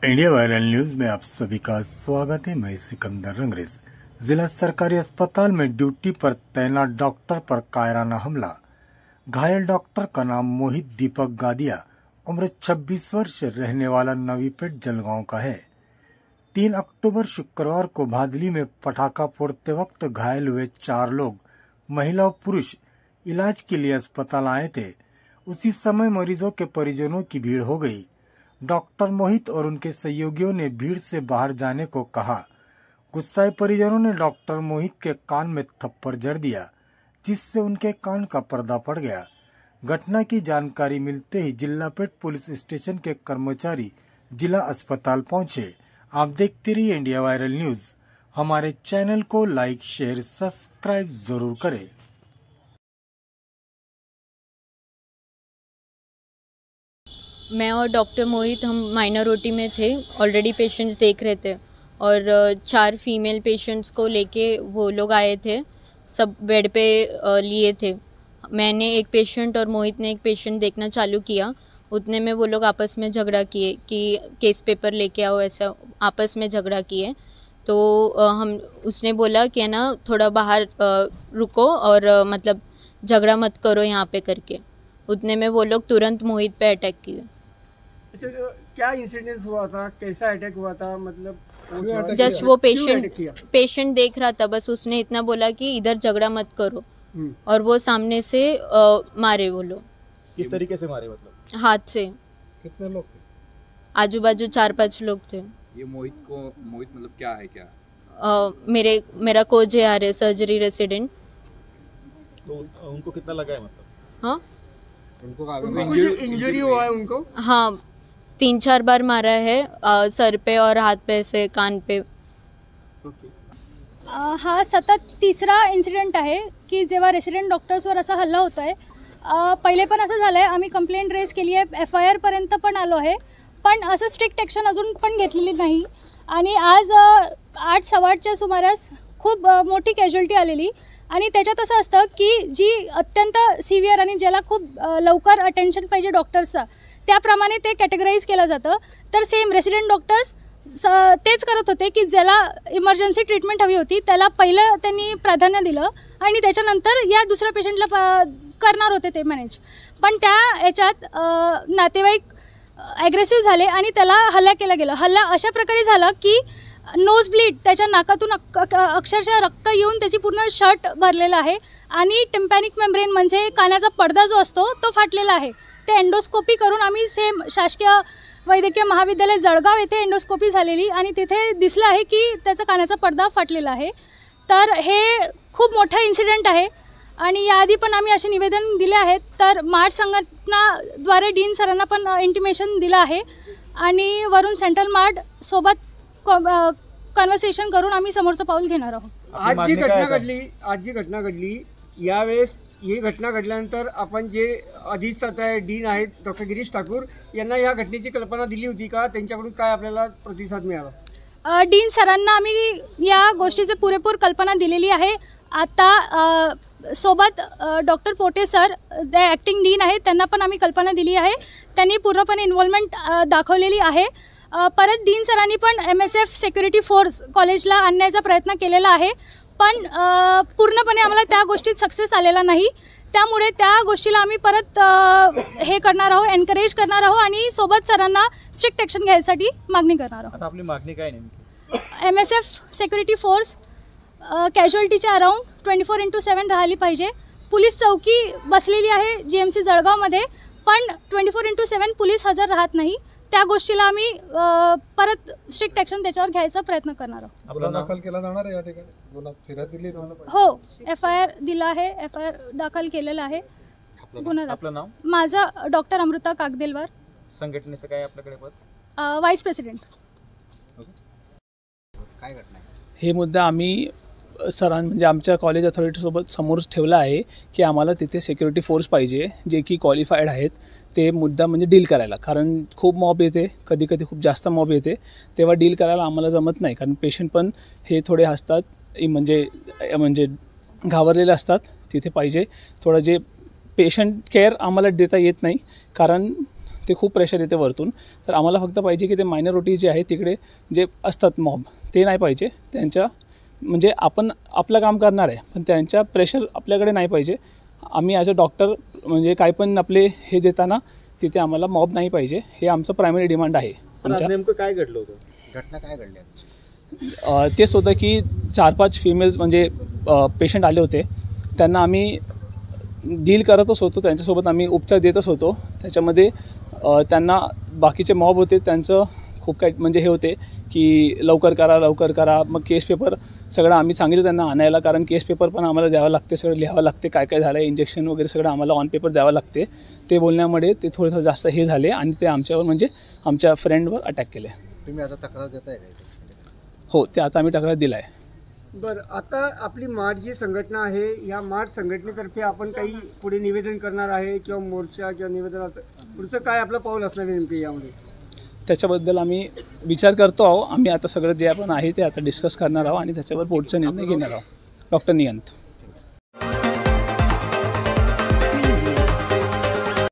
India viral news में आप सभी का स्वागत है। मैं सिकंदर रंगरेज। जिला सरकारी अस्पताल में ड्यूटी पर तैनात डॉक्टर पर कायराना हमला। घायल डॉक्टर का नाम मोहित दीपक गादिया, उम्र 26 वर्ष, रहने वाला नवीपेट जलगांव का है। 3 अक्टूबर शुक्रवार को भादली में पटाखा फोड़ते वक्त घायल हुए 4 लोग, महिला और पुरुष, इलाज के लिए अस्पताल आए थे। उसी समय मरीजों के परिजनों की भीड़ हो गई। डॉक्टर मोहित और उनके सहयोगियों ने भीड़ से बाहर जाने को कहा। गुस्साए परिजनों ने डॉक्टर मोहित के कान में थप्पड़ जड़ दिया, जिससे उनके कान का पर्दा पड़ गया। घटना की जानकारी मिलते ही जिलापेट पुलिस स्टेशन के कर्मचारी जिला अस्पताल पहुंचे। आप देखते रहिए इंडिया वायरल न्यूज। हमारे चैनल को लाइक, शेयर, सब्सक्राइब जरूर करें। मैं और डॉक्टर मोहित हम माइनर ओटी में थे। ऑलरेडी पेशेंट्स देख रहे थे और 4 फीमेल पेशेंट्स को लेके वो लोग आए थे, सब बेड पे लिए थे। मैंने एक पेशेंट और मोहित ने एक पेशेंट देखना चालू किया। उतने में वो लोग आपस में झगड़ा किए कि केस पेपर लेके आओ, ऐसा आपस में झगड़ा किए। तो हम उसने बोला कि है ना थोड़ा बाहर रुको और मतलब झगड़ा मत करो यहाँ पे करके। उतने में वो लोग तुरंत मोहित पे अटैक किए। अच्छा, क्या इंसिडेंस हुआ था, कैसा अटैक हुआ था? मतलब जस्ट वो पेशेंट देख रहा था, बस उसने इतना बोला कि इधर झगड़ा मत करो और वो सामने से मारे वो लोग। किस तरीके से मारे? मतलब हाथ से। कितने लोग थे? आजू बाजू 4-5 लोग थे। ये मोहित मतलब क्या है? मेरा कोच है सर्जरी रेसिडेंट। तो उनको कितना लगा है? मतलब हाँ, उनको इंजरी हुआ है उनको? हाँ, 3-4 बार मारा है सर पे और हात पे से कान पे। हा सतत तिसरा इन्सिडेंट आहे की जेव्हा रेसिडेंट डॉक्टर्सवर असा हल्ला होत आहे। पहिले पण असं झालं आहे, आम्ही कंप्लेंट रेज केली आहे, FIR पर्यंत पण आलो आहे, पण असं स्ट्रिक्ट ॲक्शन अजून पण घेतलेली नाही। आणि आज 8-8:15च्या सुमारास खूप मोठी कॅज्युअल्टी आलेली। आणि त्याच्यात असं असतं की जी अत्यंत सिव्हिअर आणि ज्याला खूप लवकर अटेन्शन पाहिजे डॉक्टर्सचा, त्याप्रमाणे ते कॅटेगराईज केलं जातं। तर सेम रेसिडेंट डॉक्टर्स तेच करत होते की ज्याला इमर्जन्सी ट्रीटमेंट हवी होती त्याला पहिलं त्यांनी प्राधान्य दिलं आणि त्याच्यानंतर या दुसऱ्या पेशंटला करणार होते ते मॅनेज। पण त्या याच्यात नातेवाईक ॲग्रेसिव्ह झाले आणि त्याला हल्ला केला गेला। हल्ला अशा प्रकारे झाला की नोज ब्लीड, त्याच्या नाकातून अक्षरशः रक्त येऊन त्याची पूर्ण शर्ट भरलेला आहे आणि टिम्पॅनिक मेम्ब्रेन म्हणजे कानाचा पडदा जो असतो तो फाटलेला आहे। ते एंडोस्कोपी करून आम्ही सेम शासकीय वैद्यकीय महाविद्यालय जळगाव येथे एंडोस्कोपी झालेली आणि तिथे दिसलं आहे की त्याचा कानाचा पडदा फाटलेला आहे। तर हे खूप मोठा इन्सिडेंट आहे आणि याआधी पण आम्ही असे निवेदन दिले आहेत। तर मार्च संघटनाद्वारे डीन सरांना पण इंटिमेशन दिलं आहे आणि वरून सेंट्रल मार्ट सोबत कन्व्हर्सेशन करून आम्ही समोरचं पाऊल घेणार आहोत। आज जी घटना घडली यावेळेस ही घटना घडल्यानंतर आपण जे अधिष्ठाता आहे डीन आहेत डॉक्टर गिरीश ठाकूर यांना या घटनेची कल्पना दिली होती का? त्यांच्याकडून काय आपल्याला प्रतिसाद मिळाला? डीन सरांना आम्ही या गोष्टीची पुरेपूर कल्पना दिलेली आहे। आता सोबत डॉक्टर पोटे सर जे ॲक्टिंग डीन आहेत त्यांना पण आम्ही कल्पना दिली आहे। त्यांनी पूर्णपणे इन्व्हॉल्वमेंट दाखवलेली आहे। परत डीन सरांनी पण MSF सिक्युरिटी फोर्स कॉलेजला आणण्याचा प्रयत्न केलेला आहे, पण पूर्णपणे आम्हाला त्या गोष्टीत सक्सेस आलेला नाही। त्यामुळे त्या गोष्टीला आम्ही परत हे करणार आहोत, एनकरेज करणार आहोत आणि सोबत सरांना स्ट्रिक्ट ॲक्शन घ्यायसाठी मागणी करणार आहोत। आपली मागणी काय नेमकी? MSF सिक्युरिटी फोर्स कॅज्युअल्टीच्या अराउंड 24/7 राहिली पाहिजे। पोलीस चौकी बसलेली आहे GMC जळगावमध्ये, पण 24/7 पोलीस हजर राहत नाही। त्या गोष्टीला आम्ही परत स्ट्रिक्ट ॲक्शन त्याच्यावर घ्यायचा प्रयत्न करणार आहोत। गुन्हा दाखल केला जाणार आहे या ठिकाणी? गुन्हा फिर्याद दिली? हो, FIR दिला आहे, FIR दाखल केलेला आहे। आपलं नाव? माझं डॉक्टर अमृता कागदेलवार। संघटनेचं काय आपल्याकडे पद? Vice president. काय घटना आहे? हे मुद्दा आम्ही म्हणजे आमच्या कॉलेज अथॉरिटीसोबत समोर ठेवला आहे की आम्हाला तिथे सिक्युरिटी फोर्स पाहिजे जे की क्वालिफाईड आहेत ते मुद्दा म्हणजे डील करायला। कारण खूप मॉब येते, कधी कधी खूप जास्त मॉब येते, तेव्हा डील करायला आम्हाला जमत नाही। कारण पेशंट पण हे थोडे असतात म्हणजे घाबरलेले असतात। तिथे पाहिजे थोडं जे पेशंट केअर आम्हाला देता येत नाही, कारण ते खूप प्रेशर येते वरतून. तर आम्हाला फक्त पाहिजे की ते मायनर ओटी जे आहे तिकडे जे असतात मॉब ते नाही पाहिजे. त्यांच्या म्हणजे आपण आपलं काम करणार आहे पण त्यांच्या प्रेशर आपल्याकडे नाही पाहिजे. आम्ही ॲज अ डॉक्टर म्हणजे काय पण आपले हे देताना तिथे आम्हाला मॉब नाही पाहिजे, हे आमचं प्रायमरी डिमांड आहे. सर आज नेमकं काय घडलं होतं, घटना काय घडली? तेच होतं की 4-5 फिमेल्स म्हणजे पेशंट आले होते, त्यांना आम्ही डील करतच होतो, त्यांच्यासोबत आम्ही उपचार देतच होतो. त्याच्यामध्ये त्यांना बाकीचे मॉब होते, त्यांचं खूप काही म्हणजे हे होते की लवकर करा. मग केस पेपर सगळं आम्ही सांगितलं त्यांना आणायला, कारण केस पेपर पण आम्हाला द्यावं लागते, सगळं लिहावं लागते, काय काय झालं, इंजेक्शन वगैरे सगळं आम्हाला ऑन पेपर द्यावं लागते. ते बोलण्यामुळे ते थोडंसं जास्त हे झाले आणि ते आमच्यावर म्हणजे आमच्या फ्रेंडवर अटॅक केले. तुम्ही आता तक्रार देताय का? हो, ते आता आम्ही तक्रार दिला आहे. बरं, आता आपली मार्च जी संघटना आहे या मार्च संघटनेतर्फे आपण काही पुढे निवेदन करणार आहे किंवा मोर्चा किंवा निवेदन असं पुढचं काय आपलं पाऊल असणार आहे नेमकं यामध्ये? त्याच्याबद्दल आम्ही विचार करतो आहोत. आम्ही आता सगळं जे आपण आहे ते आता डिस्कस करणार आहोत आणि त्याच्यावर पुढचा निर्णय घेणार आहोत. डॉक्टर नियंत.